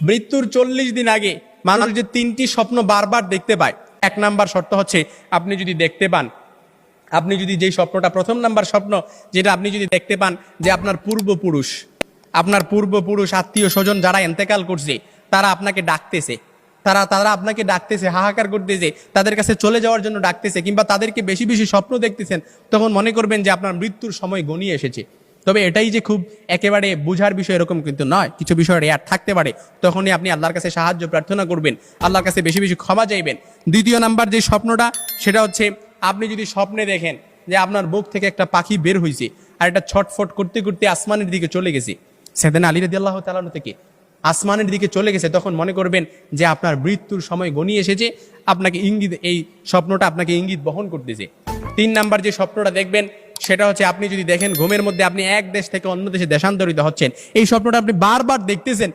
মৃত্যুর 40 দিন আগে মানুষ যে 3টি স্বপ্ন বারবার দেখতে পায়, 1 নাম্বার শর্ত হচ্ছে আপনি যদি দেখতে পান, আপনি যদি যেই স্বপ্নটা, প্রথম নাম্বার স্বপ্ন যেটা আপনি যদি দেখতে পান যে আপনার পূর্বপুরুষ আত্মীয় স্বজন যারা ইন্তেকাল করছে তারা আপনাকে ডাকতেছে, তারা আপনাকে ডাকতেছে, হাহাকার করতেছে, তাদের কাছে চলে যাওয়ার জন্য ডাকতেছে, কিংবা তাদেরকে বেশি বেশি স্বপ্ন দেখতেছেন, তখন মনে করবেন যে আপনার মৃত্যুর সময় গনিয়ে এসেছে। তবে এটাই যে খুব একেবারে বোঝার বিষয় এরকম কিন্তু নয়, কিছু বিষয় রেয়ার থাকতে পারে। তখনই আপনি আল্লাহর কাছে সাহায্য প্রার্থনা করবেন, আল্লাহর কাছে বেশি বেশি ক্ষমা চাইবেন। দ্বিতীয় নাম্বার যে স্বপ্নটা, সেটা হচ্ছে আপনি যদি স্বপ্নে দেখেন যে আপনার বুক থেকে একটা পাখি বের হয়েছে আর এটা ছটফট করতে করতে আসমানের দিকে চলে গেছে, সাইয়েদনা আলী রাদিয়াল্লাহু তাআলা থেকে আসমানের দিকে চলে গেছে, তখন মনে করবেন যে আপনার মৃত্যুর সময় গনিয়ে এসেছে, আপনাকে ইঙ্গিত, এই স্বপ্নটা আপনাকে ইঙ্গিত বহন করতেছে। 3 নাম্বার যে স্বপ্নটা দেখবেন সেটা হচ্ছে আপনি যদি দেখেন ঘুমের মধ্যে আপনি এক দেশ থেকে অন্য দেশে দেশান্তরিত হচ্ছেন, এই স্বপ্নটা আপনি বারবার দেখতেছেন,